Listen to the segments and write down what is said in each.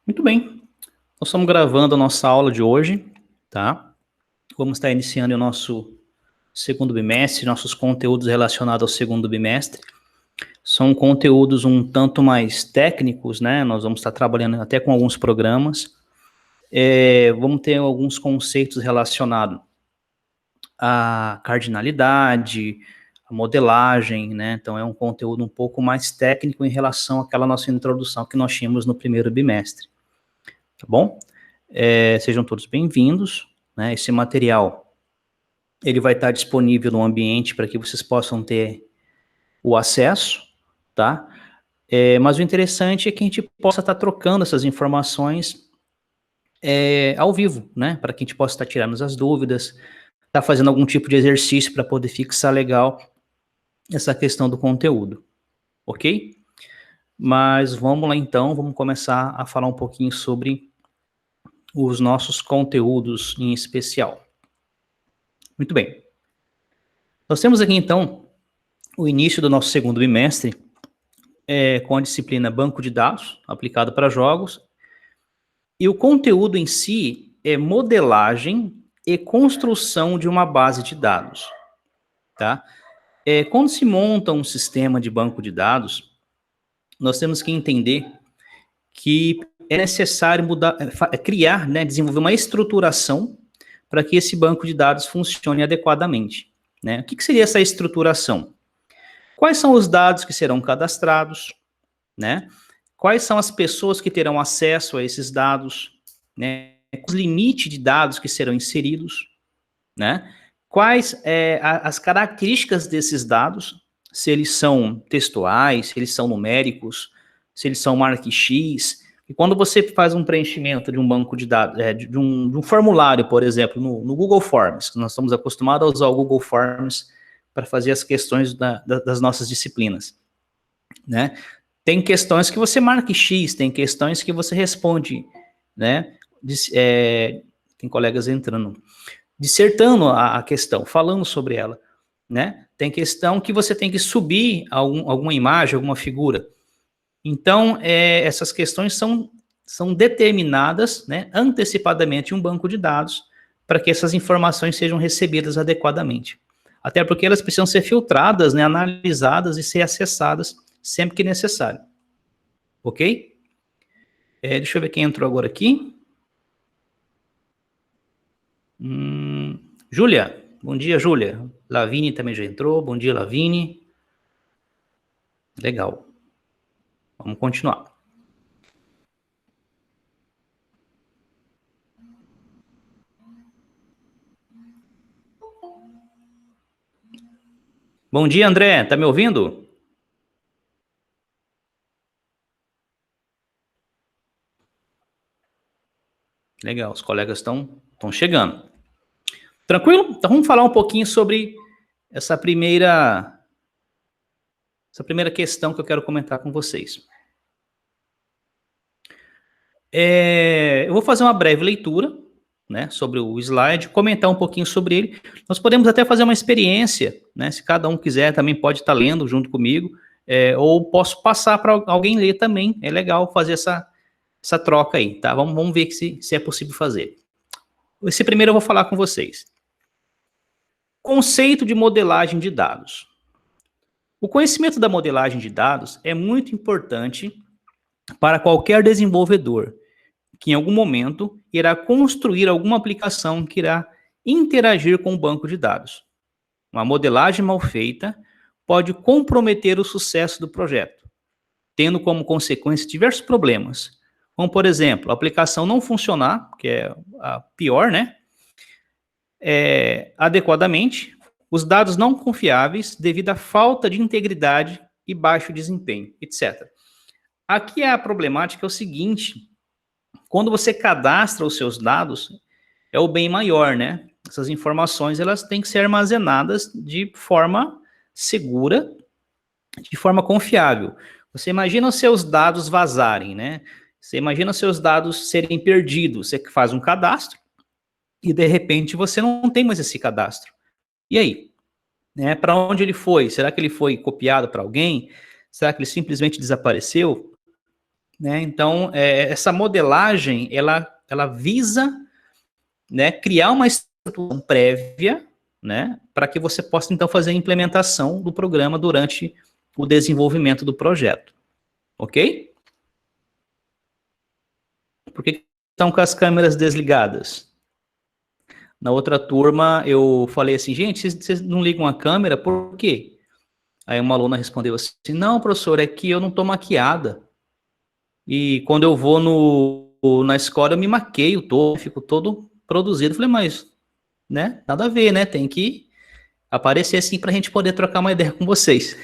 Muito bem, nós estamos gravando a nossa aula de hoje, tá? Vamos estar iniciando o nosso segundo bimestre, nossos conteúdos relacionados ao segundo bimestre. São conteúdos um tanto mais técnicos, né? Nós vamos estar trabalhando até com alguns programas. Vamos ter alguns conceitos relacionados à cardinalidade, à modelagem, né? Então é um conteúdo um pouco mais técnico em relação àquela nossa introdução que nós tínhamos no primeiro bimestre, tá bom? Sejam todos bem-vindos, né? Esse material, ele vai estar disponível no ambiente para que vocês possam ter o acesso, tá? Mas o interessante é que a gente possa estar trocando essas informações ao vivo, né? Para que a gente possa estar tirando as dúvidas, estar fazendo algum tipo de exercício para poder fixar legal essa questão do conteúdo, ok? Mas vamos lá então, vamos começar a falar um pouquinho sobre os nossos conteúdos em especial. Muito bem. Nós temos aqui, então, o início do nosso segundo bimestre com a disciplina Banco de Dados, aplicado para jogos, e o conteúdo em si é modelagem e construção de uma base de dados, tá? Quando se monta um sistema de banco de dados, nós temos que entender que é necessário criar, né, desenvolver uma estruturação para que esse banco de dados funcione adequadamente, né? O que seria essa estruturação? Quais são os dados que serão cadastrados, né? Quais são as pessoas que terão acesso a esses dados, né? Os limites de dados que serão inseridos, né? Quais as características desses dados, se eles são textuais, se eles são numéricos, se eles são mark-x. E quando você faz um preenchimento de um banco de dados, de um formulário, por exemplo, no Google Forms, nós estamos acostumados a usar o Google Forms para fazer as questões das nossas disciplinas, né? Tem questões que você marca X, tem questões que você responde, né? Tem colegas entrando, dissertando a questão, falando sobre ela, né? Tem questão que você tem que subir alguma imagem, alguma figura. Então, essas questões são determinadas, né, antecipadamente em um banco de dados para que essas informações sejam recebidas adequadamente. Até porque elas precisam ser filtradas, né, analisadas e ser acessadas sempre que necessário. Ok? Deixa eu ver quem entrou agora aqui. Júlia. Bom dia, Júlia. Lavine também já entrou. Bom dia, Lavine. Legal. Vamos continuar. Bom dia, André. Tá me ouvindo? Legal, os colegas estão chegando. Tranquilo? Então vamos falar um pouquinho sobre essa primeira questão que eu quero comentar com vocês. Eu vou fazer uma breve leitura, né, sobre o slide, comentar um pouquinho sobre ele. Nós podemos até fazer uma experiência, né, se cada um quiser, também pode estar lendo junto comigo, ou posso passar para alguém ler também. É legal fazer essa troca aí, tá? Vamos ver se é possível fazer. Esse primeiro eu vou falar com vocês. Conceito de modelagem de dados. O conhecimento da modelagem de dados é muito importante para qualquer desenvolvedor que em algum momento irá construir alguma aplicação que irá interagir com o banco de dados. Uma modelagem mal feita pode comprometer o sucesso do projeto, tendo como consequência diversos problemas, como, por exemplo, a aplicação não funcionar, que é a pior, né? Adequadamente, os dados não confiáveis devido à falta de integridade e baixo desempenho, etc. Aqui a problemática é o seguinte: quando você cadastra os seus dados, é o bem maior, né? Essas informações, elas têm que ser armazenadas de forma segura, de forma confiável. Você imagina os seus dados vazarem, né? Você imagina os seus dados serem perdidos. Você faz um cadastro e, de repente, você não tem mais esse cadastro. E aí? Né? Para onde ele foi? Será que ele foi copiado para alguém? Será que ele simplesmente desapareceu? né? Então, essa modelagem, ela visa, né, criar uma estrutura prévia, né, para que você possa, então, fazer a implementação do programa durante o desenvolvimento do projeto, ok? Por que estão com as câmeras desligadas? Na outra turma, eu falei assim, gente, vocês não ligam a câmera, por quê? Aí uma aluna respondeu assim, não, professor, é que eu não estou maquiada. E quando eu vou na escola, eu me maqueio todo, fico todo produzido. Eu falei, mas, né, nada a ver, né? Tem que aparecer assim para a gente poder trocar uma ideia com vocês.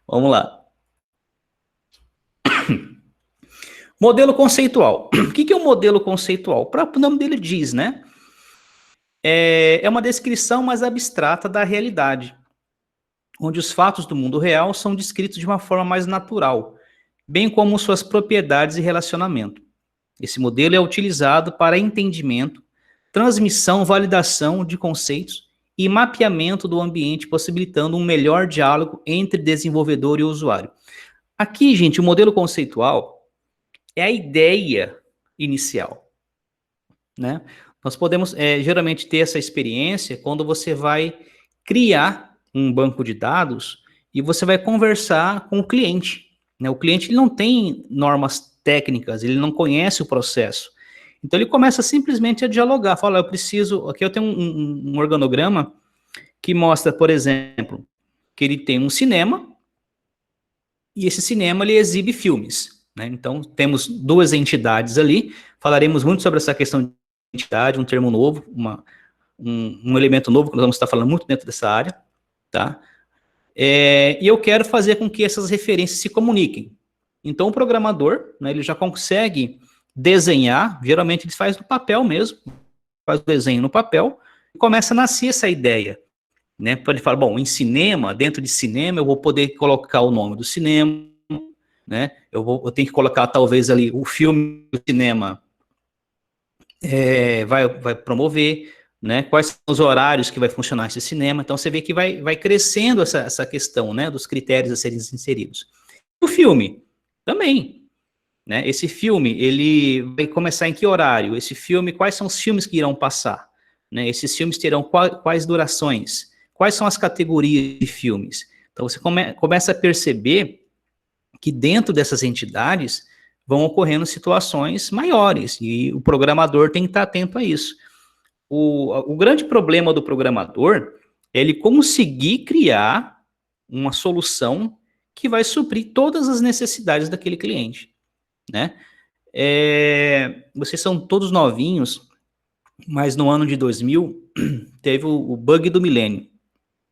Vamos lá. Modelo conceitual. O que é um modelo conceitual? O próprio nome dele diz, né? É uma descrição mais abstrata da realidade, onde os fatos do mundo real são descritos de uma forma mais natural, bem como suas propriedades e relacionamento. Esse modelo é utilizado para entendimento, transmissão, validação de conceitos e mapeamento do ambiente, possibilitando um melhor diálogo entre desenvolvedor e usuário. Aqui, gente, o modelo conceitual é a ideia inicial, né? Nós podemos geralmente ter essa experiência quando você vai criar um banco de dados e você vai conversar com o cliente, né? O cliente ele não tem normas técnicas, ele não conhece o processo. Então ele começa simplesmente a dialogar, fala, eu preciso, aqui eu tenho um organograma que mostra, por exemplo, que ele tem um cinema e esse cinema ele exibe filmes, né? Então temos duas entidades ali, falaremos muito sobre essa questão de entidade, um termo novo, um elemento novo que nós vamos estar falando muito dentro dessa área, tá? E eu quero fazer com que essas referências se comuniquem. Então o programador, né, ele já consegue desenhar, geralmente ele faz no papel mesmo, faz o desenho no papel, e começa a nascer essa ideia, né? Então ele fala, bom, em cinema, dentro de cinema, eu vou poder colocar o nome do cinema, né? Eu tenho que colocar talvez ali o filme do cinema vai promover, né? Quais são os horários que vai funcionar esse cinema. Então você vê que vai crescendo essa questão, né, dos critérios a serem inseridos. O filme também, né? Esse filme ele vai começar em que horário? Esse filme, quais são os filmes que irão passar? Né? Esses filmes terão quais durações? Quais são as categorias de filmes? Então você começa a perceber que dentro dessas entidades vão ocorrendo situações maiores, e o programador tem que estar atento a isso. O grande problema do programador é ele conseguir criar uma solução que vai suprir todas as necessidades daquele cliente, né? Vocês são todos novinhos, mas no ano de 2000 teve o bug do milênio,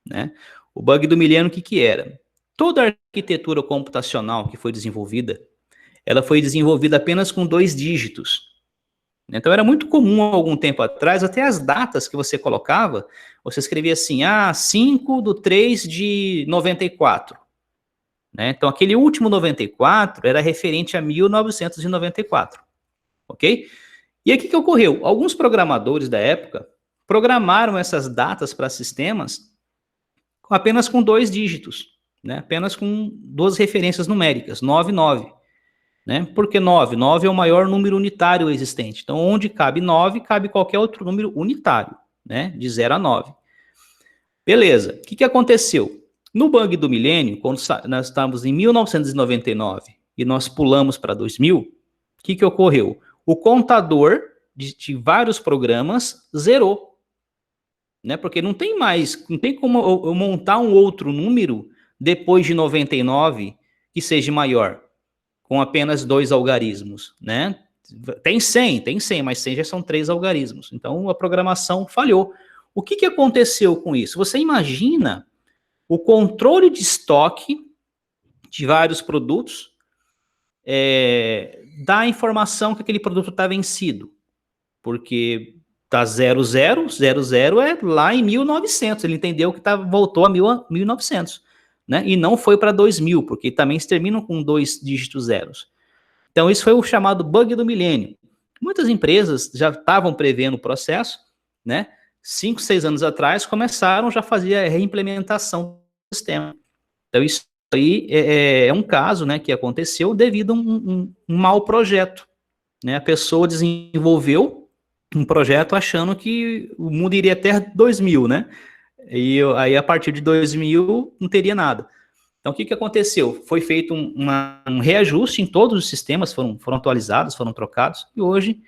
né? O bug do milênio, o que era? Toda a arquitetura computacional que foi desenvolvida, ela foi desenvolvida apenas com 2 dígitos. Então era muito comum há algum tempo atrás, até as datas que você colocava, você escrevia assim, 5/3/94. Né? Então aquele último 94 era referente a 1994, ok? E aí o que ocorreu? Alguns programadores da época programaram essas datas para sistemas apenas com 2 dígitos, né? Apenas com 2 referências numéricas, 9 e 9. Né? Porque 9? 9 é o maior número unitário existente. Então, onde cabe 9, cabe qualquer outro número unitário, né? De 0 a 9. Beleza. O que aconteceu? No bug do milênio, quando nós estávamos em 1999 e nós pulamos para 2000, o que ocorreu? O contador de vários programas zerou. Né? Porque não tem como eu montar um outro número depois de 99 que seja maior, com apenas 2 algarismos, né? Tem 100, mas 100 já são 3 algarismos. Então, a programação falhou. O que aconteceu com isso? Você imagina o controle de estoque de vários produtos da informação que aquele produto está vencido. Porque tá 00, 00 é lá em 1900. Ele entendeu que voltou a 1900. Né? E não foi para 2000, porque também se terminam com 2 dígitos zeros. Então, isso foi o chamado bug do milênio. Muitas empresas já estavam prevendo o processo, né? 5, 6 anos atrás, começaram já a fazer a reimplementação do sistema. Então, isso aí é um caso, né, que aconteceu devido a um mau projeto, né? A pessoa desenvolveu um projeto achando que o mundo iria até 2000, né? E aí, a partir de 2000, não teria nada. Então, o que aconteceu? Foi feito um reajuste em todos os sistemas, foram atualizados, foram trocados, e hoje,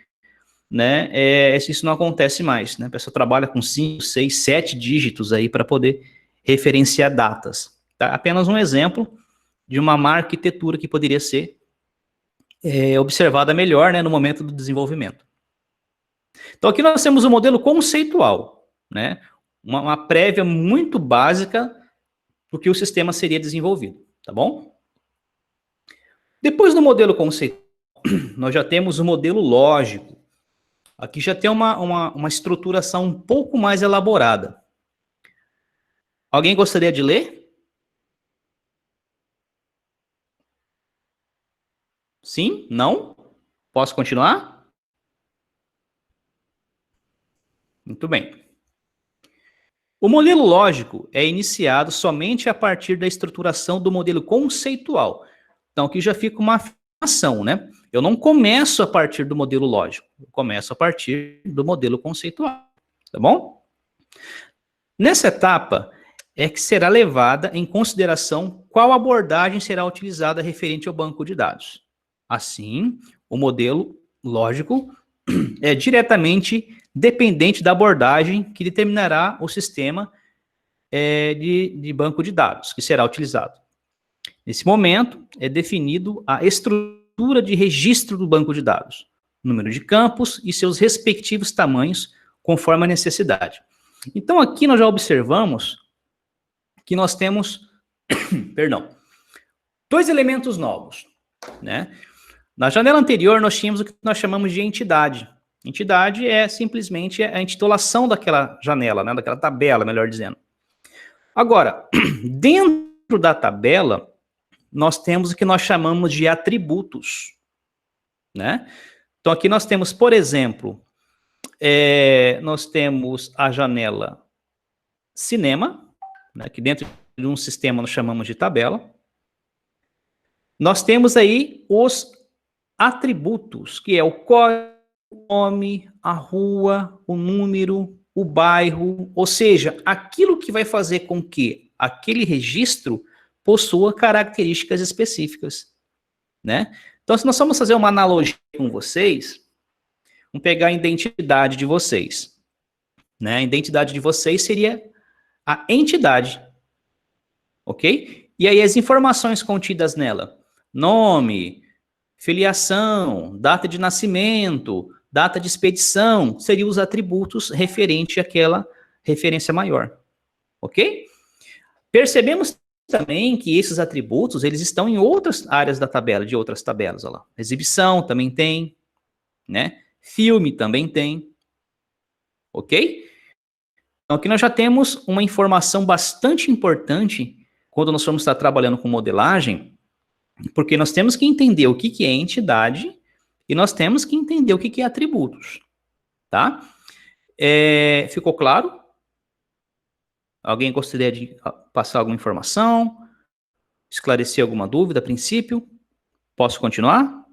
né, isso não acontece mais, né? A pessoa trabalha com 5, 6, 7 dígitos aí para poder referenciar datas. Tá? Apenas um exemplo de uma má arquitetura que poderia ser observada melhor, né, no momento do desenvolvimento. Então, aqui nós temos o modelo conceitual, né? Uma prévia muito básica do que o sistema seria desenvolvido, tá bom? Depois do modelo conceitual, nós já temos o modelo lógico. Aqui já tem uma estruturação um pouco mais elaborada. Alguém gostaria de ler? Sim? Não? Posso continuar? Muito bem. O modelo lógico é iniciado somente a partir da estruturação do modelo conceitual. Então, aqui já fica uma afirmação, né? Eu não começo a partir do modelo lógico, eu começo a partir do modelo conceitual, tá bom? Nessa etapa é que será levada em consideração qual abordagem será utilizada referente ao banco de dados. Assim, o modelo lógico é diretamente dependente da abordagem que determinará o sistema de banco de dados que será utilizado. Nesse momento, é definido a estrutura de registro do banco de dados, número de campos e seus respectivos tamanhos, conforme a necessidade. Então, aqui nós já observamos que nós temos, perdão, dois elementos novos, né? Na janela anterior, nós tínhamos o que nós chamamos de entidade. Entidade é simplesmente a intitulação daquela janela, né? Daquela tabela, melhor dizendo. Agora, dentro da tabela, nós temos o que nós chamamos de atributos, né? Então, aqui nós temos, por exemplo, nós temos a janela cinema, né, que dentro de um sistema nós chamamos de tabela. Nós temos aí os atributos, que é o código, o nome, a rua, o número, o bairro, ou seja, aquilo que vai fazer com que aquele registro possua características específicas, né? Então, se nós vamos fazer uma analogia com vocês, vamos pegar a identidade de vocês, né? A identidade de vocês seria a entidade, ok? E aí as informações contidas nela, nome, filiação, data de nascimento, data de expedição, seriam os atributos referente àquela referência maior, ok? Percebemos também que esses atributos, eles estão em outras áreas da tabela, de outras tabelas, olha lá. Exibição também tem, né? Filme também tem, ok? Então aqui nós já temos uma informação bastante importante quando nós formos estar trabalhando com modelagem, porque nós temos que entender o que é entidade e nós temos que entender o que é atributos, tá? Ficou claro? Alguém gostaria de passar alguma informação? Esclarecer alguma dúvida a princípio? Posso continuar?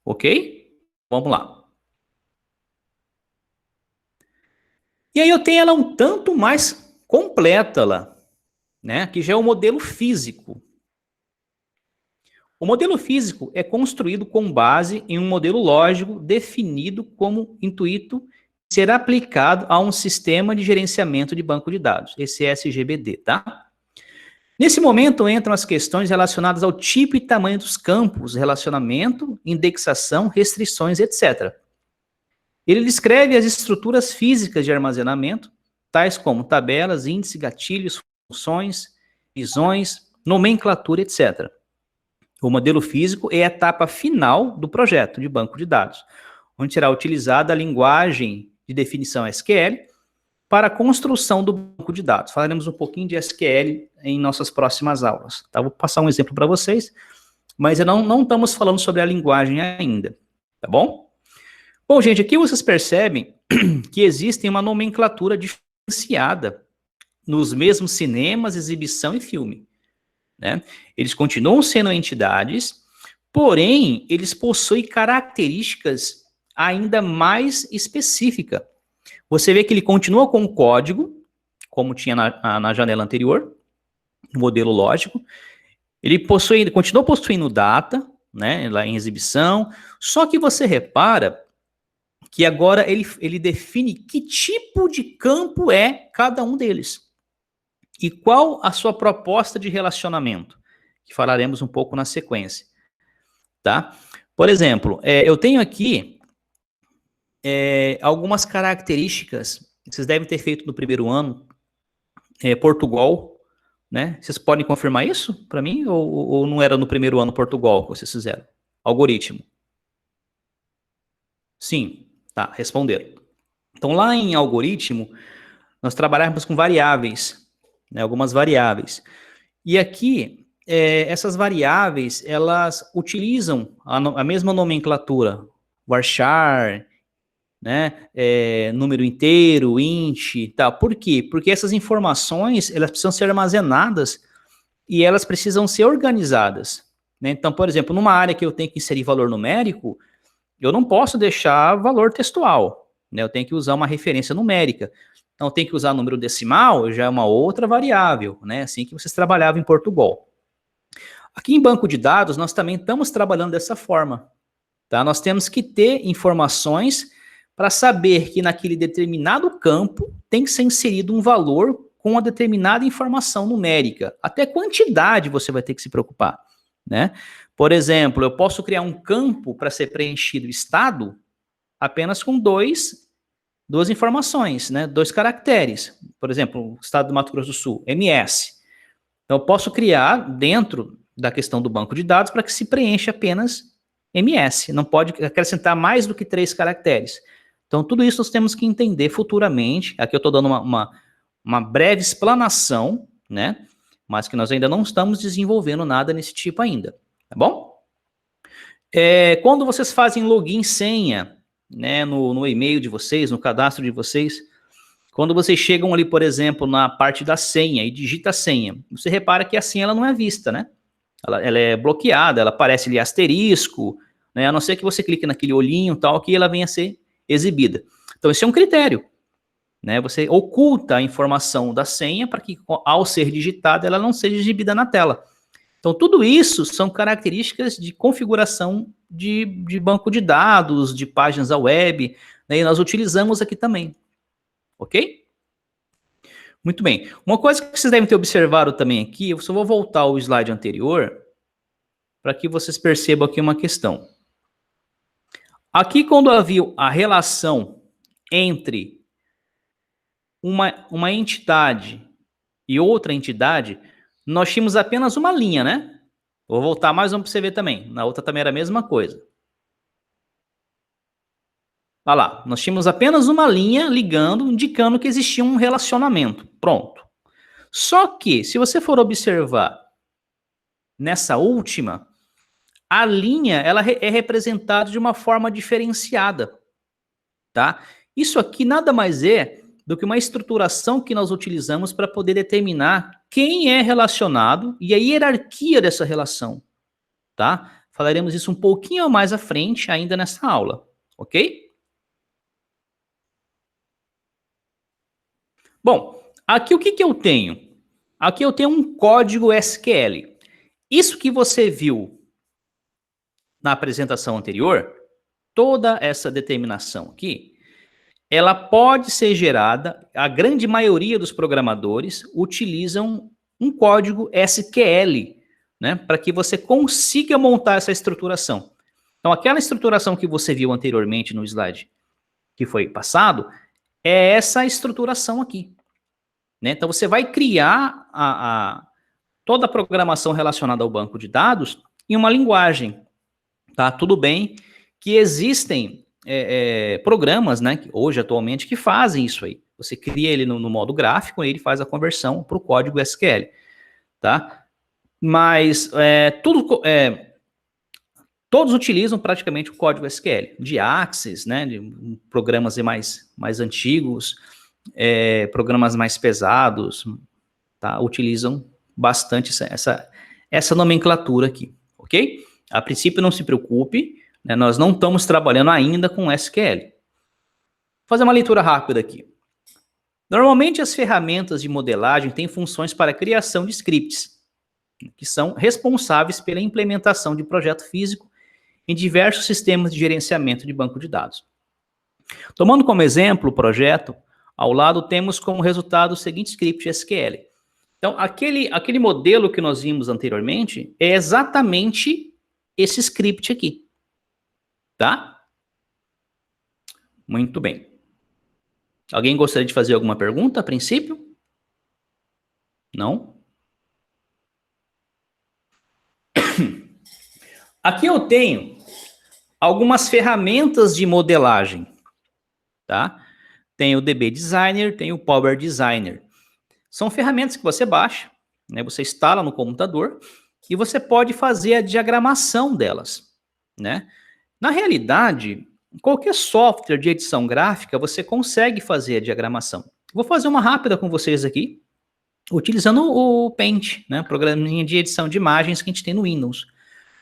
Ok? Vamos lá. E aí eu tenho ela um tanto mais completa lá, né? Que já é o modelo físico. O modelo físico é construído com base em um modelo lógico definido como intuito ser aplicado a um sistema de gerenciamento de banco de dados, esse SGBD, tá? Nesse momento entram as questões relacionadas ao tipo e tamanho dos campos, relacionamento, indexação, restrições, etc. Ele descreve as estruturas físicas de armazenamento, tais como tabelas, índice, gatilhos, funções, visões, nomenclatura, etc. O modelo físico é a etapa final do projeto de banco de dados, onde será utilizada a linguagem de definição SQL para a construção do banco de dados. Falaremos um pouquinho de SQL em nossas próximas aulas. Tá? Vou passar um exemplo para vocês, mas não estamos falando sobre a linguagem ainda, tá bom? Bom, gente, aqui vocês percebem que existe uma nomenclatura diferente licenciada nos mesmos cinemas, exibição e filme, né? Eles continuam sendo entidades, porém, eles possuem características ainda mais específicas. Você vê que ele continua com o código, como tinha na janela anterior, no modelo lógico. Ele continua possuindo data, né, lá em exibição, só que você repara que agora ele define que tipo de campo é cada um deles. E qual a sua proposta de relacionamento, que falaremos um pouco na sequência. Tá? Por exemplo, eu tenho aqui algumas características, vocês devem ter feito no primeiro ano, Portugal, né? Vocês podem confirmar isso para mim? Ou não era no primeiro ano Portugal que vocês fizeram? Algoritmo. Sim, tá, responderam. Então, lá em algoritmo, nós trabalhamos com variáveis, né, algumas variáveis. E aqui, essas variáveis, elas utilizam a mesma nomenclatura, varchar, né, número inteiro, int, tá. Por quê? Porque essas informações, elas precisam ser armazenadas e elas precisam ser organizadas, né? Então, por exemplo, numa área que eu tenho que inserir valor numérico, eu não posso deixar valor textual, né? Eu tenho que usar uma referência numérica. Então, eu tenho que usar número decimal, já é uma outra variável, né? Assim que vocês trabalhavam em Portugal. Aqui em banco de dados, nós também estamos trabalhando dessa forma, tá? Nós temos que ter informações para saber que naquele determinado campo tem que ser inserido um valor com uma determinada informação numérica. Até quantidade você vai ter que se preocupar, né? Por exemplo, eu posso criar um campo para ser preenchido estado apenas com duas informações, né? 2 caracteres. Por exemplo, o estado do Mato Grosso do Sul, MS. Então, eu posso criar dentro da questão do banco de dados para que se preencha apenas MS. Não pode acrescentar mais do que 3 caracteres. Então, tudo isso nós temos que entender futuramente. Aqui eu estou dando uma breve explanação, né? Mas que nós ainda não estamos desenvolvendo nada nesse tipo ainda, tá bom? Quando vocês fazem login e senha, né, no e-mail de vocês, no cadastro de vocês, quando vocês chegam ali, por exemplo, na parte da senha e digita a senha, você repara que a senha ela não é vista, né? Ela é bloqueada, ela aparece ali asterisco, né? A não ser que você clique naquele olhinho tal, que ela venha a ser exibida. Então, esse é um critério, né? Você oculta a informação da senha para que, ao ser digitada, ela não seja exibida na tela. Então, tudo isso são características de configuração de banco de dados, de páginas da web, né? E nós utilizamos aqui também, ok? Muito bem. Uma coisa que vocês devem ter observado também aqui, eu só vou voltar ao slide anterior, para que vocês percebam aqui uma questão. Aqui, quando havia a relação entre uma entidade e outra entidade, nós tínhamos apenas uma linha, né? Vou voltar mais uma para você ver também. Na outra também era a mesma coisa. Olha lá, nós tínhamos apenas uma linha ligando, indicando que existia um relacionamento. Pronto. Só que, se você for observar nessa última, a linha ela é representada de uma forma diferenciada, tá? Isso aqui nada mais é do que uma estruturação que nós utilizamos para poder determinar quem é relacionado e a hierarquia dessa relação, tá? Falaremos isso um pouquinho mais à frente ainda nessa aula, ok? Bom, aqui o que eu tenho? Aqui eu tenho um código SQL. Isso que você viu na apresentação anterior, toda essa determinação aqui, ela pode ser gerada, a grande maioria dos programadores utilizam um código SQL, né, para que você consiga montar essa estruturação. Então, aquela estruturação que você viu anteriormente no slide que foi passado, é essa estruturação aqui, né? Então, você vai criar toda a programação relacionada ao banco de dados em uma linguagem, tá? Tudo bem que existem programas, né, hoje, atualmente, que fazem isso aí. Você cria ele no modo gráfico e ele faz a conversão para o código SQL, tá? Mas todos utilizam praticamente o código SQL, de Access, né, de programas mais antigos, programas mais pesados, tá? Utilizam bastante essa nomenclatura aqui, ok? A princípio, não se preocupe, né? Nós não estamos trabalhando ainda com SQL. Vou fazer uma leitura rápida aqui. Normalmente, as ferramentas de modelagem têm funções para a criação de scripts, que são responsáveis pela implementação de projeto físico em diversos sistemas de gerenciamento de banco de dados. Tomando como exemplo o projeto, ao lado temos como resultado o seguinte script SQL. Então, aquele modelo que nós vimos anteriormente é exatamente esse script aqui. Tá? Muito bem. Alguém gostaria de fazer alguma pergunta a princípio? Não? Aqui eu tenho algumas ferramentas de modelagem. Tá? Tem o DB Designer, tem o Power Designer. São ferramentas que você baixa, né? Você instala no computador e você pode fazer a diagramação delas, né? Na realidade, qualquer software de edição gráfica, você consegue fazer a diagramação. Vou fazer uma rápida com vocês aqui, utilizando o Paint, né? Programinha de edição de imagens que a gente tem no Windows,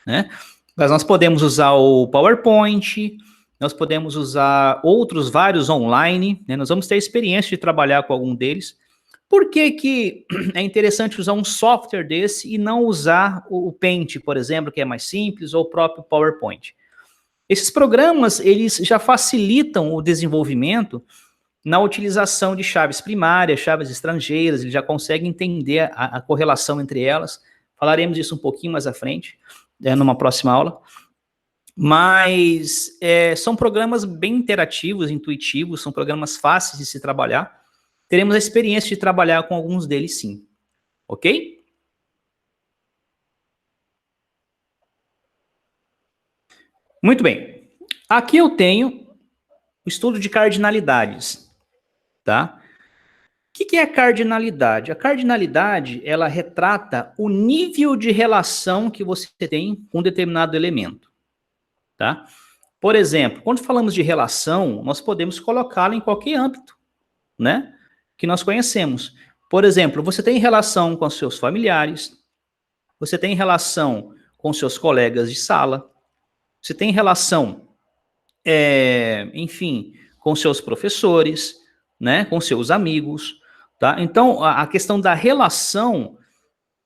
né? Mas nós podemos usar o PowerPoint, nós podemos usar outros vários online, né? Nós vamos ter experiência de trabalhar com algum deles. Por que é interessante usar um software desse e não usar o Paint, por exemplo, que é mais simples, ou o próprio PowerPoint? Esses programas, eles já facilitam o desenvolvimento na utilização de chaves primárias, chaves estrangeiras, ele já consegue entender a correlação entre elas. Falaremos disso um pouquinho mais à frente, numa próxima aula. Mas são programas bem interativos, intuitivos, são programas fáceis de se trabalhar. Teremos a experiência de trabalhar com alguns deles, sim. Ok? Muito bem. Aqui eu tenho o estudo de cardinalidades, tá? O que é a cardinalidade? A cardinalidade, ela retrata o nível de relação que você tem com um determinado elemento, tá? Por exemplo, quando falamos de relação, nós podemos colocá-la em qualquer âmbito, né? Que nós conhecemos. Por exemplo, você tem relação com seus familiares, você tem relação com seus colegas de sala, você tem relação, enfim, com seus professores, né, com seus amigos, tá? Então, a questão da relação,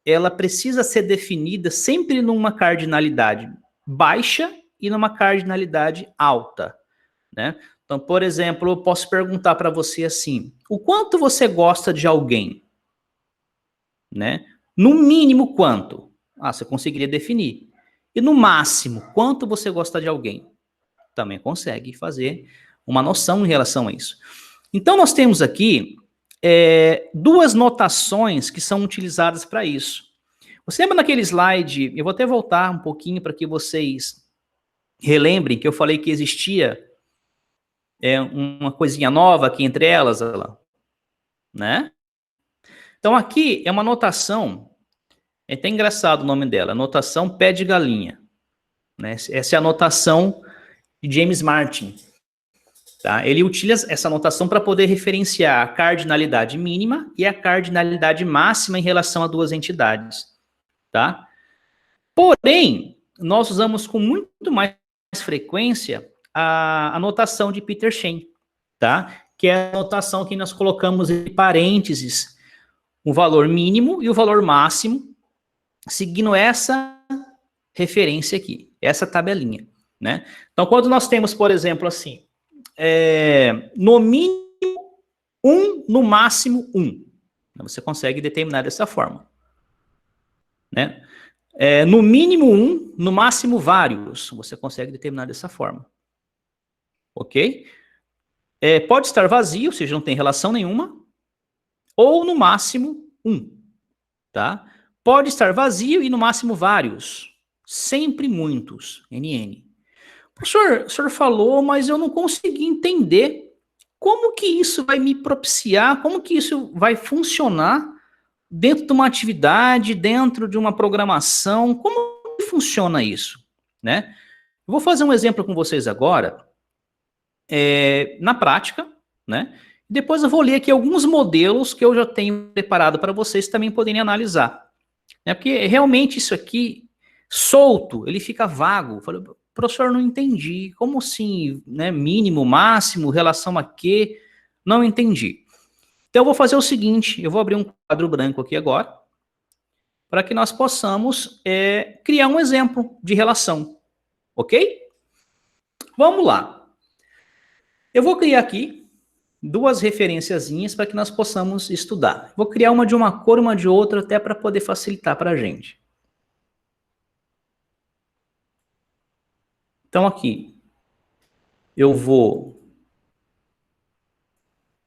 ela precisa ser definida sempre numa cardinalidade baixa e numa cardinalidade alta, né? Então, por exemplo, eu posso perguntar para você assim, o quanto você gosta de alguém? Né? No mínimo, quanto? Você conseguiria definir. E no máximo, quanto você gosta de alguém? Também consegue fazer uma noção em relação a isso. Então, nós temos aqui duas notações que são utilizadas para isso. Você lembra naquele slide, eu vou até voltar um pouquinho para que vocês relembrem que eu falei que existia uma coisinha nova aqui entre elas, né? Então, aqui é uma notação, é até engraçado o nome dela, notação pé de galinha. Né? Essa é a notação de James Martin. Tá? Ele utiliza essa notação para poder referenciar a cardinalidade mínima e a cardinalidade máxima em relação a duas entidades. Tá? Porém, nós usamos com muito mais frequência a notação de Peter Shane, tá? Que é a notação que nós colocamos em parênteses o valor mínimo e o valor máximo, seguindo essa referência aqui, essa tabelinha, né? Então, quando nós temos, por exemplo, assim, no mínimo 1, no máximo 1, você consegue determinar dessa forma, né? No mínimo 1, no máximo vários, você consegue determinar dessa forma, ok? Pode estar vazio, ou seja, não tem relação nenhuma, ou no máximo 1, tá? Pode estar vazio e no máximo vários, sempre muitos, NN. O senhor falou, mas eu não consegui entender como que isso vai me propiciar, como que isso vai funcionar dentro de uma atividade, dentro de uma programação, como que funciona isso, né? Eu vou fazer um exemplo com vocês agora, na prática, né? Depois eu vou ler aqui alguns modelos que eu já tenho preparado para vocês também poderem analisar. Porque realmente isso aqui, solto, ele fica vago. Falei, professor, não entendi. Como assim, né? Mínimo, máximo, relação a quê? Não entendi. Então eu vou fazer o seguinte, eu vou abrir um quadro branco aqui agora, para que nós possamos criar um exemplo de relação, ok? Vamos lá. Eu vou criar aqui duas referenciazinhas para que nós possamos estudar. Vou criar uma de uma cor, uma de outra, até para poder facilitar para a gente. Então aqui, eu vou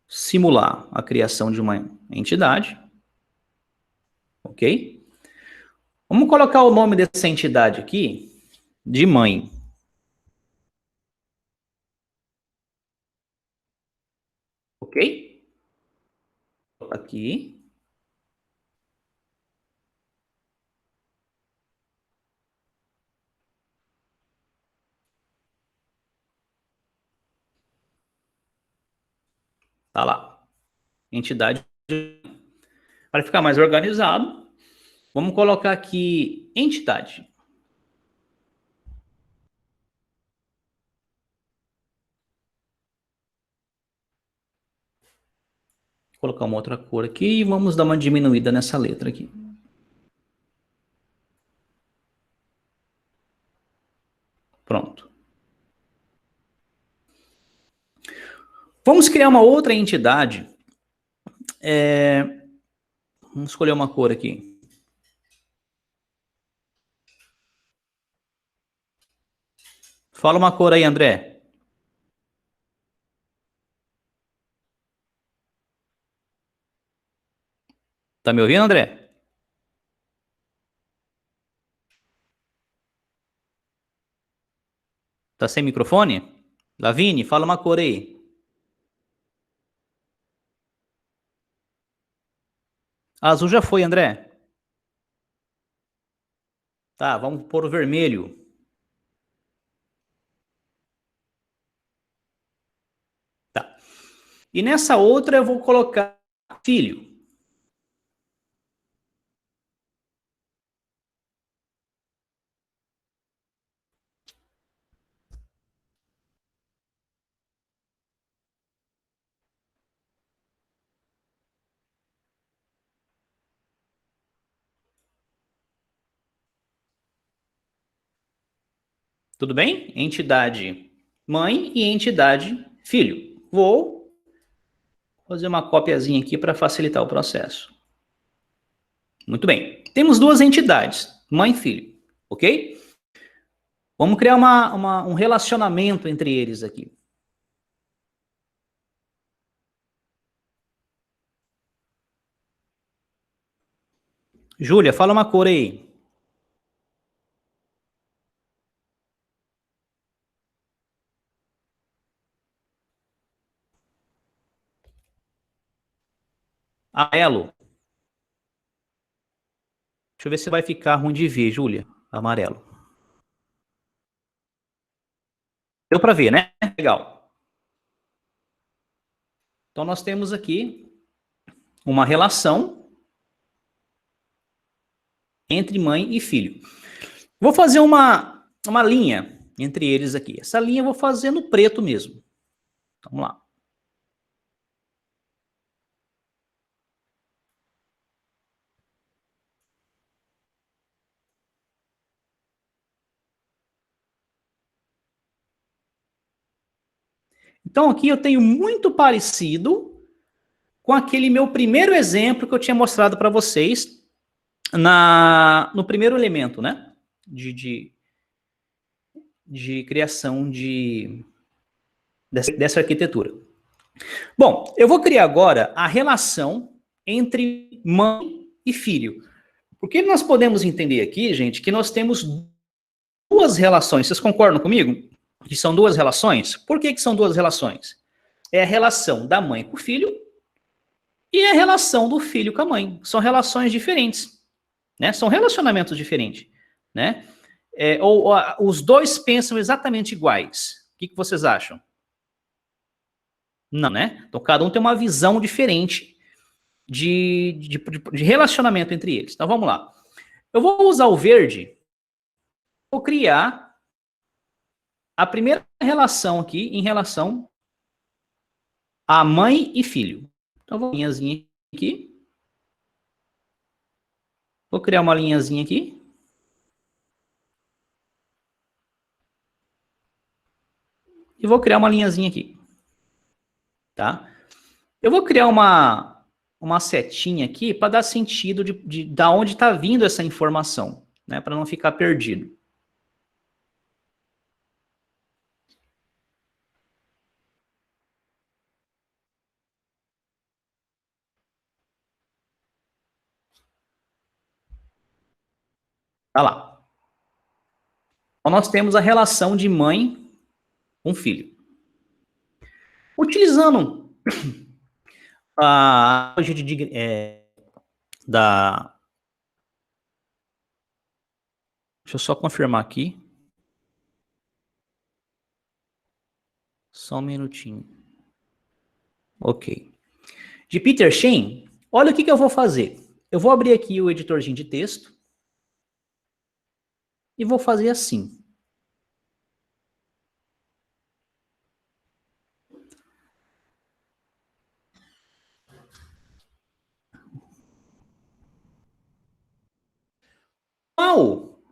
simular a criação de uma entidade, ok? Vamos colocar o nome dessa entidade aqui de mãe. Ok? Aqui. Tá lá. Entidade. Para ficar mais organizado, vamos colocar aqui entidade. Vou colocar uma outra cor aqui e vamos dar uma diminuída nessa letra aqui. Pronto. Vamos criar uma outra entidade. Vamos escolher uma cor aqui. Fala uma cor aí, André. Tá me ouvindo, André? Tá sem microfone? Lavine, fala uma cor aí. Azul já foi, André. Tá, vamos pôr o vermelho. Tá. E nessa outra eu vou colocar filho. Tudo bem? Entidade mãe e entidade filho. Vou fazer uma copiazinha aqui para facilitar o processo. Muito bem. Temos duas entidades, mãe e filho, ok? Vamos criar um relacionamento entre eles aqui. Júlia, fala uma cor aí. Amarelo. Deixa eu ver se vai ficar ruim de ver, Júlia. Amarelo. Deu para ver, né? Legal. Então nós temos aqui uma relação entre mãe e filho. Vou fazer uma linha entre eles aqui. Essa linha eu vou fazer no preto mesmo. Vamos lá. Então aqui eu tenho muito parecido com aquele meu primeiro exemplo que eu tinha mostrado para vocês no primeiro elemento, né? De criação dessa arquitetura. Bom, eu vou criar agora a relação entre mãe e filho. Porque nós podemos entender aqui, gente, que nós temos duas relações. Vocês concordam comigo? Que são duas relações? Por que são duas relações? É a relação da mãe com o filho e a relação do filho com a mãe. São relações diferentes, né? São relacionamentos diferentes, né? Os dois pensam exatamente iguais. O que vocês acham? Não, né? Então, cada um tem uma visão diferente de relacionamento entre eles. Então, vamos lá. Eu vou usar o verde, vou criar a primeira relação aqui em relação a mãe e filho. Então, vou linhazinha aqui. Vou criar uma linhazinha aqui. E vou criar uma linhazinha aqui. Tá? Eu vou criar uma setinha aqui para dar sentido de onde está vindo essa informação, né? Para não ficar perdido. Tá lá. Então, nós temos a relação de mãe com filho. Utilizando a da... Deixa eu só confirmar aqui. Só um minutinho. Ok. De Peter Shen, olha o que eu vou fazer. Eu vou abrir aqui o editorzinho de texto e vou fazer assim. Qual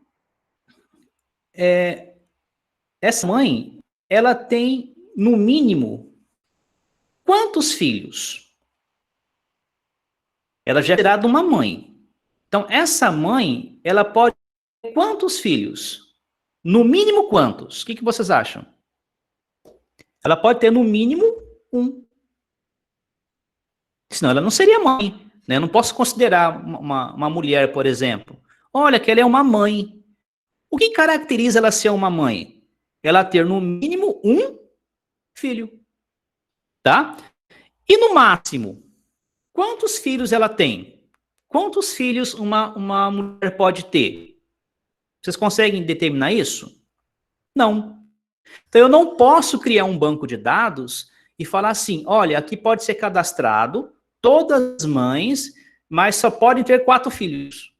essa mãe, ela tem, no mínimo, quantos filhos? Ela já é gerada uma mãe. Então, essa mãe, ela pode ter quantos filhos? No mínimo, quantos? O que vocês acham? Ela pode ter, no mínimo, um. Senão, ela não seria mãe. Né? Eu não posso considerar uma mulher, por exemplo. Olha, que ela é uma mãe. O que caracteriza ela ser uma mãe? Ela ter, no mínimo, um filho. Tá? E, no máximo, quantos filhos ela tem? Quantos filhos uma mulher pode ter? Vocês conseguem determinar isso? Não. Então eu não posso criar um banco de dados e falar assim, olha, aqui pode ser cadastrado todas as mães, mas só podem ter 4 filhos.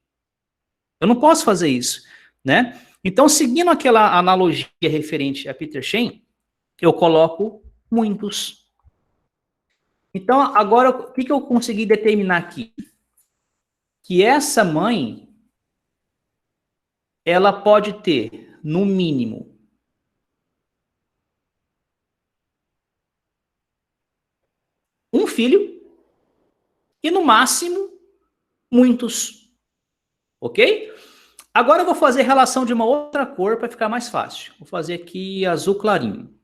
Eu não posso fazer isso, né? Então, seguindo aquela analogia referente a Peter Shen, eu coloco muitos. Então, agora, o que eu consegui determinar aqui? Que essa mãe, ela pode ter, no mínimo, um filho e, no máximo, muitos. Ok? Agora eu vou fazer relação de uma outra cor para ficar mais fácil. Vou fazer aqui azul clarinho.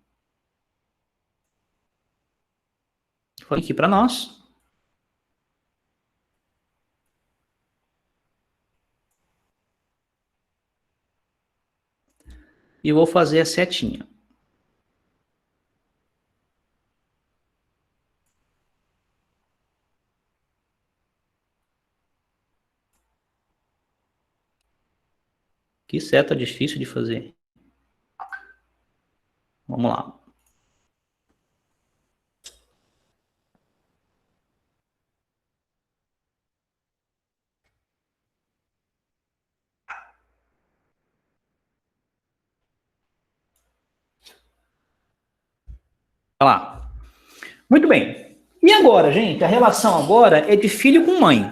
Vou aqui para nós. E vou fazer a setinha. Que seta difícil de fazer. Vamos lá. Olha lá. Muito bem. E agora, gente? A relação agora é de filho com mãe.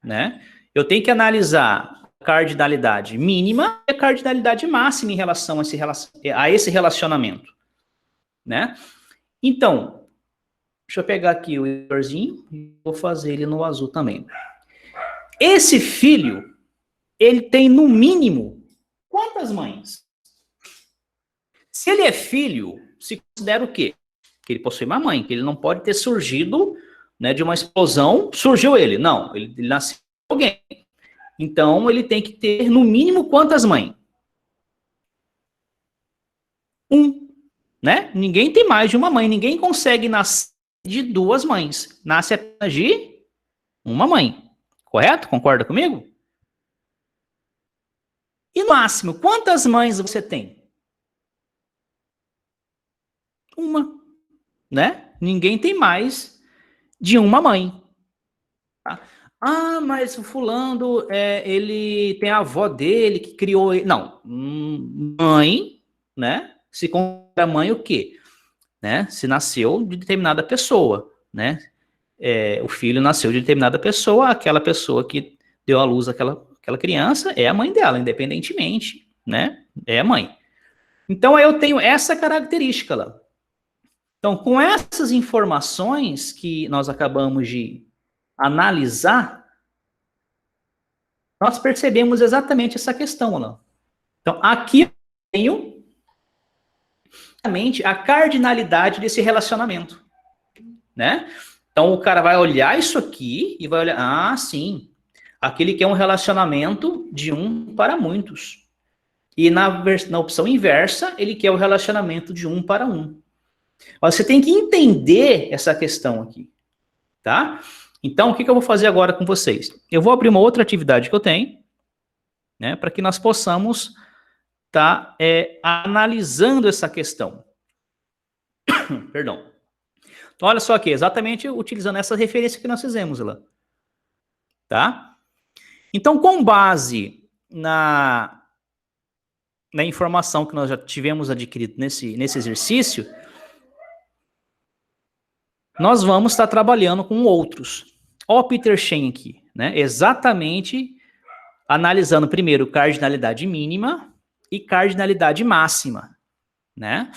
Né? Eu tenho que analisar a cardinalidade mínima e a cardinalidade máxima em relação a esse relacionamento. Né? Então, deixa eu pegar aqui o editorzinho e vou fazer ele no azul também. Esse filho, ele tem no mínimo quantas mães? Se ele é filho, se considera o quê? Que ele possui uma mãe, que ele não pode ter surgido, né, de uma explosão, surgiu ele. Não, ele nasceu de alguém. Então, ele tem que ter no mínimo quantas mães? Um, né? Ninguém tem mais de uma mãe, ninguém consegue nascer de 2 mães. Nasce apenas de uma mãe. Correto? Concorda comigo? E no máximo, quantas mães você tem? Uma. né? Ninguém tem mais de uma mãe. Tá? Ah, mas o fulano, ele tem a avó dele que criou ele. Não, mãe, né? Se considera mãe o quê? Né? Se nasceu de determinada pessoa, né? O filho nasceu de determinada pessoa, aquela pessoa que deu à luz aquela criança é a mãe dela, independentemente, né? É a mãe. Então eu tenho essa característica lá. Então, com essas informações que nós acabamos de analisar, nós percebemos exatamente essa questão lá. Então, aqui eu tenho a cardinalidade desse relacionamento, né? Então, o cara vai olhar isso aqui e vai olhar, ah, sim, aquele que é um relacionamento de um para muitos. E na opção inversa, ele quer o relacionamento de um para um. Você tem que entender essa questão aqui, tá? Então, o que eu vou fazer agora com vocês? Eu vou abrir uma outra atividade que eu tenho, né, para que nós possamos estar analisando essa questão. Perdão. Então, olha só aqui, exatamente utilizando essa referência que nós fizemos lá. Tá? Então, com base na informação que nós já tivemos adquirido nesse exercício, nós vamos estar trabalhando com outros. Ó, Peter Schenck, né? Exatamente analisando primeiro cardinalidade mínima e cardinalidade máxima, né?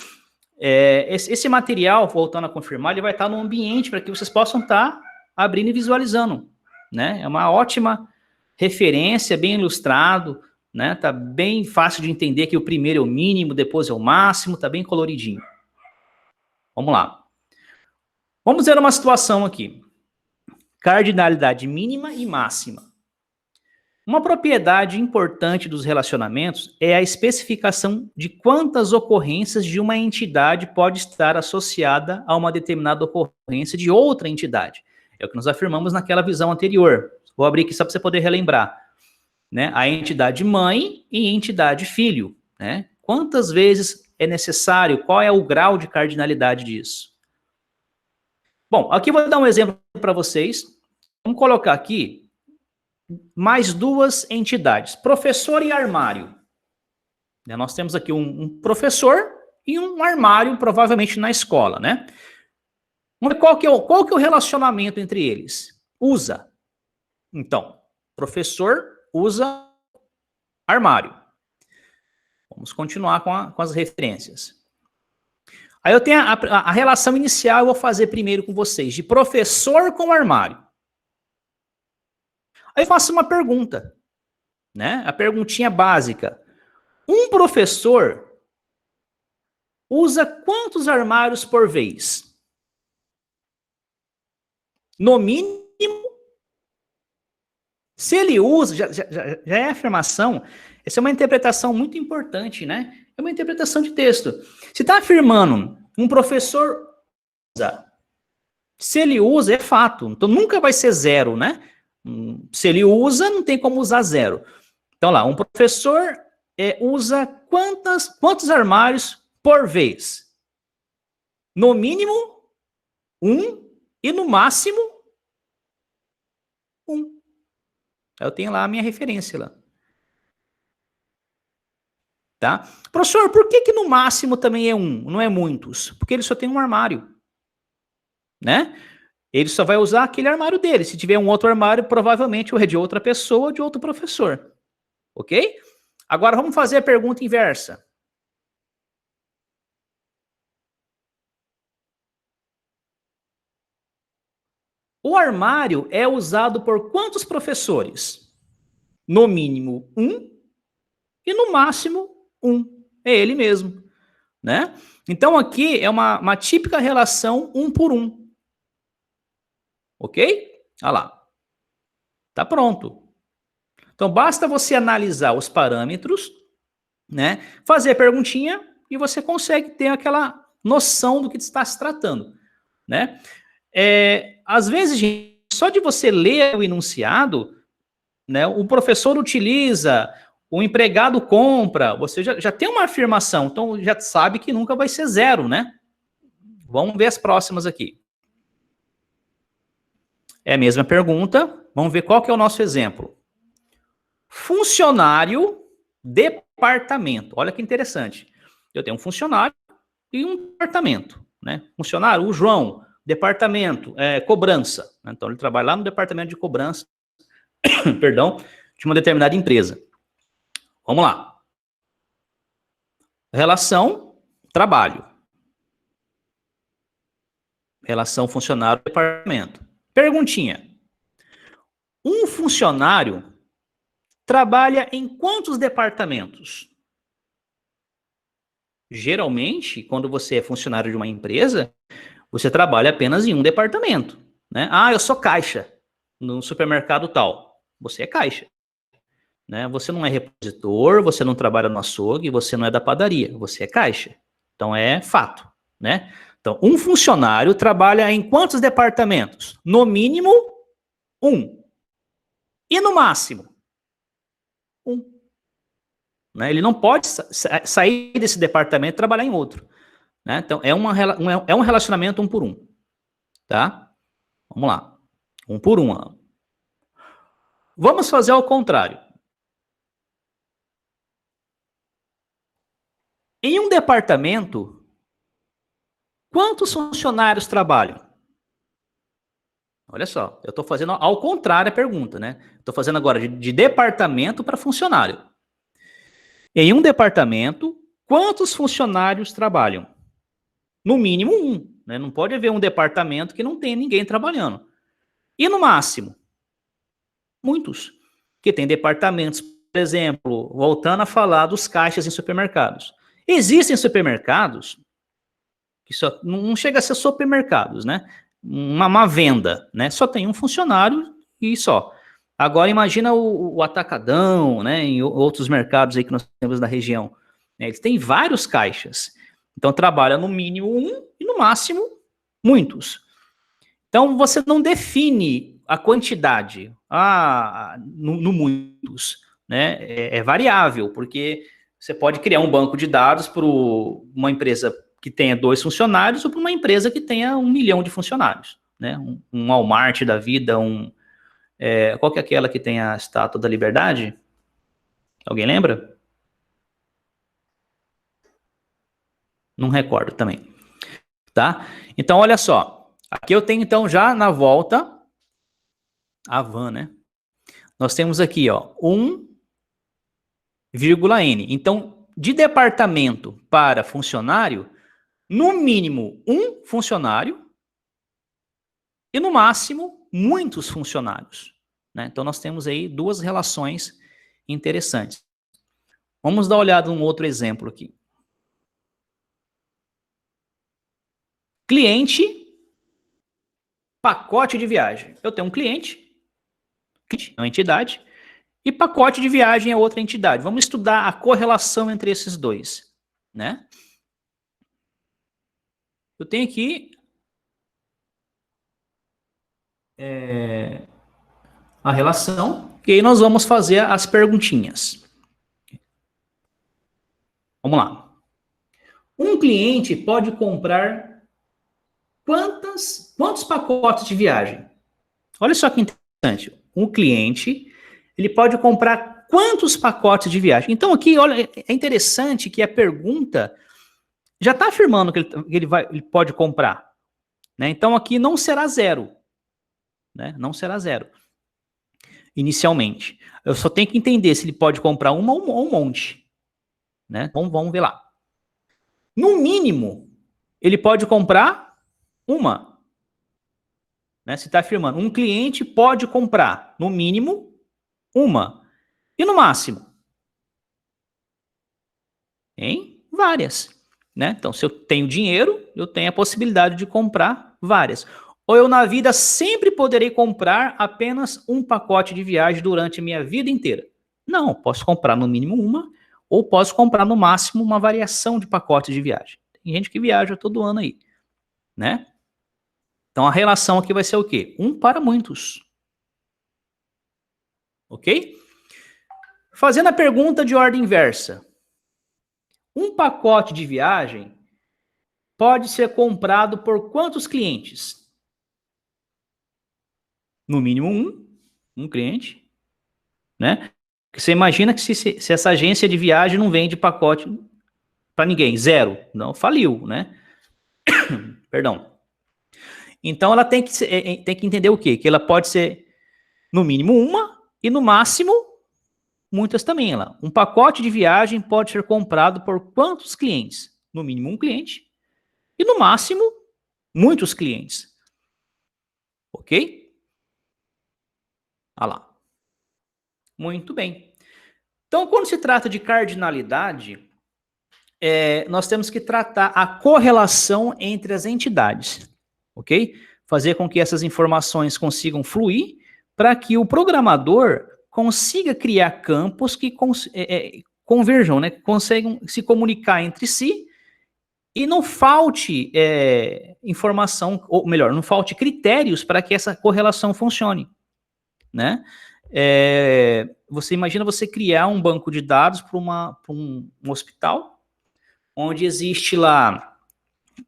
Esse material, voltando a confirmar, ele vai estar no ambiente para que vocês possam estar abrindo e visualizando, né? É uma ótima referência, bem ilustrado, né? Tá bem fácil de entender que o primeiro é o mínimo, depois é o máximo, tá bem coloridinho. Vamos lá. Vamos ver uma situação aqui. Cardinalidade mínima e máxima. Uma propriedade importante dos relacionamentos é a especificação de quantas ocorrências de uma entidade pode estar associada a uma determinada ocorrência de outra entidade. É o que nós afirmamos naquela visão anterior. Vou abrir aqui só para você poder relembrar. Né? A entidade mãe e entidade filho. Né? Quantas vezes é necessário? Qual é o grau de cardinalidade disso? Bom, aqui vou dar um exemplo para vocês. Vamos colocar aqui mais duas entidades, professor e armário. Nós temos aqui um professor e um armário, provavelmente na escola, né? Vamos ver qual que é o relacionamento entre eles. Usa. Então, professor usa armário. Vamos continuar com as referências. Aí eu tenho a relação inicial, eu vou fazer primeiro com vocês, de professor com armário. Aí eu faço uma pergunta, né? A perguntinha básica. Um professor usa quantos armários por vez? No mínimo, se ele usa, já é afirmação, essa é uma interpretação muito importante, né? É uma interpretação de texto. Se está afirmando, um professor usa, se ele usa, é fato, então nunca vai ser zero, né? Se ele usa, não tem como usar zero. Então lá, um professor usa quantos armários por vez? No mínimo, 1 e no máximo, 1. Eu tenho lá a minha referência lá. Tá? Professor, por que no máximo também é 1, não é muitos? Porque ele só tem um armário. Né? Ele só vai usar aquele armário dele. Se tiver um outro armário, provavelmente é de outra pessoa ou de outro professor. Ok? Agora vamos fazer a pergunta inversa. O armário é usado por quantos professores? No mínimo 1 e no máximo 1. É ele mesmo. Né? Então aqui é uma típica relação 1 por 1. Ok? Olha lá. Tá pronto. Então basta você analisar os parâmetros, né? Fazer a perguntinha e você consegue ter aquela noção do que está se tratando, né? Às vezes, gente, só de você ler o enunciado, né? O professor utiliza, o empregado compra, você já tem uma afirmação, então já sabe que nunca vai ser zero, né? Vamos ver as próximas aqui. É a mesma pergunta. Vamos ver qual que é o nosso exemplo. Funcionário, departamento. Olha que interessante. Eu tenho um funcionário e um departamento, né? Funcionário, o João, departamento, cobrança. Então, ele trabalha lá no departamento de cobrança, perdão, de uma determinada empresa. Vamos lá. Relação, trabalho. Relação funcionário-departamento. Perguntinha. Um funcionário trabalha em quantos departamentos? Geralmente, quando você é funcionário de uma empresa, você trabalha apenas em um departamento, né? Ah, eu sou caixa no supermercado tal. Você é caixa, né? Você não é repositor, você não trabalha no açougue, você não é da padaria, você é caixa. Então é fato, né? Então, um funcionário trabalha em quantos departamentos? No mínimo, um. E no máximo, um. Né? Ele não pode sair desse departamento e trabalhar em outro. Né? Então, é um relacionamento um por um. Tá? Vamos lá. Um por um. Vamos fazer ao contrário. Em um departamento, quantos funcionários trabalham? Olha só, eu estou fazendo ao contrário a pergunta, né? Estou fazendo agora de departamento para funcionário. Em um departamento, quantos funcionários trabalham? No mínimo um, né? Não pode haver um departamento que não tenha ninguém trabalhando. E no máximo? Muitos. Porque tem departamentos, por exemplo, voltando a falar dos caixas em supermercados. Existem supermercados que só não chega a ser supermercados, né? Uma venda, né? Só tem um funcionário e só. Agora imagina o Atacadão, né? Em outros mercados aí que nós temos na região. Né? Eles têm vários caixas. Então trabalha no mínimo um e no máximo muitos. Então você não define a quantidade no muitos, né? É variável, porque você pode criar um banco de dados para uma empresa que tenha 2 funcionários ou para uma empresa que tenha 1 milhão de funcionários, né? Um Walmart da vida, qual que é aquela que tem a Estátua da Liberdade? Alguém lembra? Não recordo também, tá? Então, olha só. Aqui eu tenho, então, já na volta, a van, né? Nós temos aqui, ó, 1,N. Então, de departamento para funcionário, no mínimo um funcionário e no máximo muitos funcionários. Né? Então, nós temos aí duas relações interessantes. Vamos dar uma olhada num outro exemplo aqui. Cliente, pacote de viagem. Eu tenho um cliente, é uma entidade, e pacote de viagem é outra entidade. Vamos estudar a correlação entre esses dois. Né? Eu tenho aqui a relação, e aí nós vamos fazer as perguntinhas. Vamos lá. Um cliente pode comprar quantos pacotes de viagem? Olha só que interessante. Um cliente, ele pode comprar quantos pacotes de viagem? Então aqui, olha, é interessante que a pergunta já está afirmando que ele pode comprar. Né? Então aqui não será zero. Né? Não será zero. Inicialmente. Eu só tenho que entender se ele pode comprar uma ou um monte. Né? Então vamos ver lá. No mínimo, ele pode comprar uma. Né? Se está afirmando, um cliente pode comprar, no mínimo, uma. E no máximo? Em várias. Né? Então, se eu tenho dinheiro, eu tenho a possibilidade de comprar várias. Ou eu, na vida, sempre poderei comprar apenas um pacote de viagem durante a minha vida inteira? Não, posso comprar no mínimo uma, ou posso comprar no máximo uma variação de pacotes de viagem. Tem gente que viaja todo ano aí, né? Então a relação aqui vai ser o quê? Um para muitos. Ok? Fazendo a pergunta de ordem inversa. Um pacote de viagem pode ser comprado por quantos clientes? No mínimo um cliente, né? Porque você imagina que se essa agência de viagem não vende pacote para ninguém, zero, não, faliu, né? Perdão. Então ela tem que entender o quê? Que ela pode ser no mínimo uma e no máximo muitas também. Um pacote de viagem pode ser comprado por quantos clientes? No mínimo um cliente e no máximo muitos clientes. Ok? Olha lá. Muito bem. Então, quando se trata de cardinalidade, nós temos que tratar a correlação entre as entidades, ok? Fazer com que essas informações consigam fluir para que o programador consiga criar campos que converjam, né? Consigam se comunicar entre si e não falte informação, ou melhor, não falte critérios para que essa correlação funcione, né? Você imagina você criar um banco de dados para um hospital, onde existe lá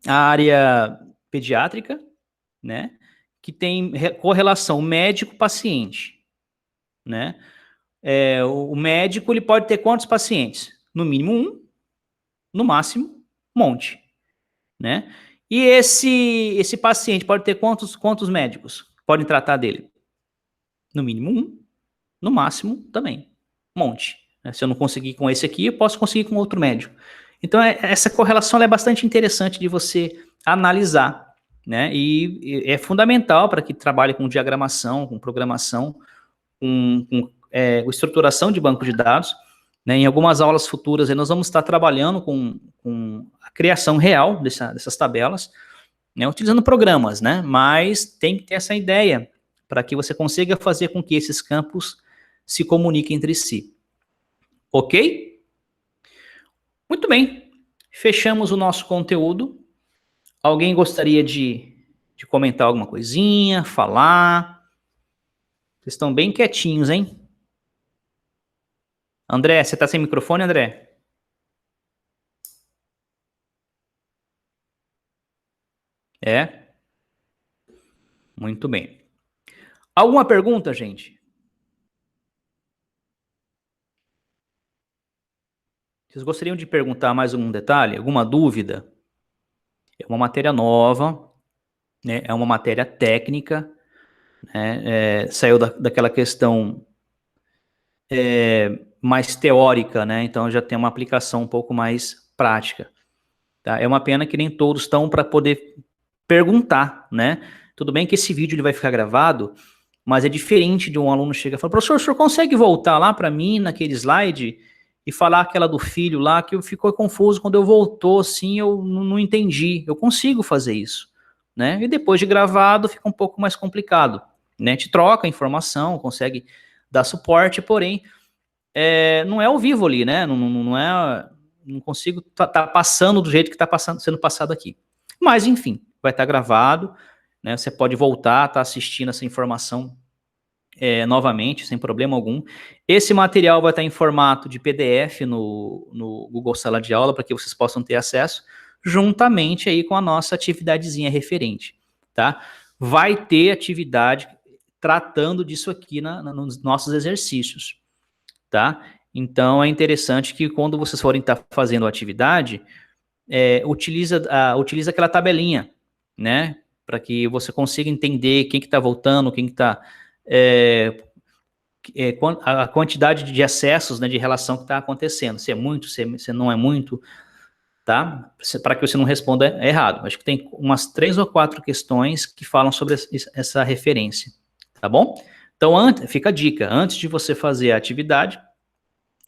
a área pediátrica, né, que tem correlação médico-paciente, né? O médico ele pode ter quantos pacientes? No mínimo um, no máximo um monte, né? E esse paciente pode ter quantos médicos podem tratar dele? No mínimo um, no máximo também um monte. Né? Se eu não conseguir com esse aqui, eu posso conseguir com outro médico. Então, essa correlação é bastante interessante de você analisar, né? E é fundamental para que trabalhe com diagramação, com programação, com estruturação de banco de dados. Né? Em algumas aulas futuras, nós vamos estar trabalhando com a criação real dessas tabelas, né? Utilizando programas, né? Mas tem que ter essa ideia para que você consiga fazer com que esses campos se comuniquem entre si. Ok? Muito bem, fechamos o nosso conteúdo. Alguém gostaria de comentar alguma coisinha, falar? Vocês estão bem quietinhos, hein? André, você está sem microfone, André? É? Muito bem. Alguma pergunta, gente? Vocês gostariam de perguntar mais algum detalhe? Alguma dúvida? É uma matéria nova, né? É uma matéria técnica, né? Saiu daquela questão mais teórica, né? Então já tem uma aplicação um pouco mais prática. Tá? É uma pena que nem todos estão para poder perguntar, né? Tudo bem que esse vídeo ele vai ficar gravado, mas é diferente de um aluno chegar e falar, professor, o senhor consegue voltar lá para mim naquele slide e falar aquela do filho lá que ficou confuso quando eu voltou, assim, eu não entendi. Eu consigo fazer isso, né? E depois de gravado fica um pouco mais complicado, né? Te troca a informação, consegue dar suporte, porém não é ao vivo ali, né? Não consigo tá passando do jeito que está sendo passado aqui. Mas, enfim, vai estar gravado, né? Você pode voltar, tá assistindo essa informação novamente, sem problema algum. Esse material vai estar em formato de PDF no Google Sala de Aula, para que vocês possam ter acesso, juntamente aí com a nossa atividadezinha referente, tá? Vai ter atividade tratando disso aqui nos nossos exercícios, tá? Então, é interessante que quando vocês forem estar fazendo a atividade, utiliza aquela tabelinha, né? Para que você consiga entender quem que está voltando, quem que está... a quantidade de acessos, né, de relação que está acontecendo. Se é muito, se não é muito, tá? Para que você não responda errado. Acho que tem umas 3 ou 4 questões que falam sobre essa referência, tá bom? Então, fica a dica. Antes de você fazer a atividade,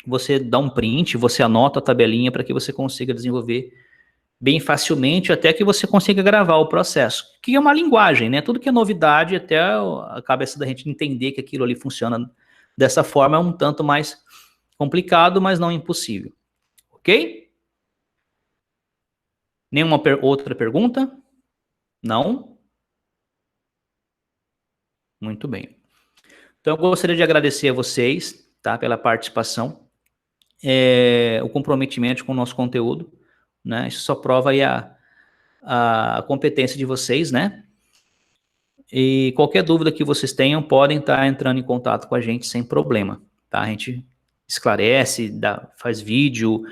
você dá um print, você anota a tabelinha para que você consiga desenvolver bem facilmente, até que você consiga gravar o processo, que é uma linguagem, né? Tudo que é novidade, até a cabeça da gente entender que aquilo ali funciona dessa forma é um tanto mais complicado, mas não impossível. Ok? Nenhuma outra pergunta? Não? Muito bem. Então, eu gostaria de agradecer a vocês, tá, pela participação, o comprometimento com o nosso conteúdo, né? Isso só prova aí a competência de vocês, né? E qualquer dúvida que vocês tenham, podem estar entrando em contato com a gente sem problema, tá? A gente esclarece, faz vídeo,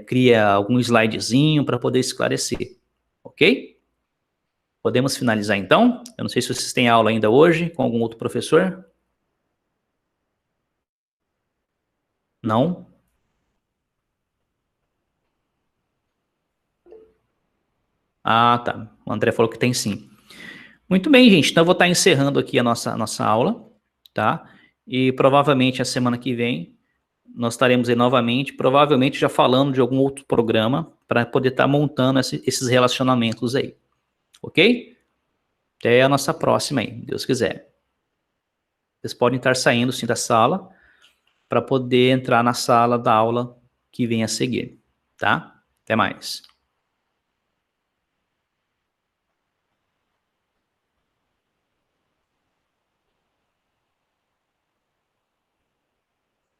cria algum slidezinho para poder esclarecer, ok? Podemos finalizar então? Eu não sei se vocês têm aula ainda hoje com algum outro professor. Não? Ah, tá. O André falou que tem sim. Muito bem, gente. Então eu vou estar encerrando aqui a nossa aula, tá? E provavelmente a semana que vem nós estaremos aí novamente, provavelmente já falando de algum outro programa para poder estar montando esses relacionamentos aí, ok? Até a nossa próxima aí, Deus quiser. Vocês podem estar saindo sim da sala para poder entrar na sala da aula que vem a seguir, tá? Até mais.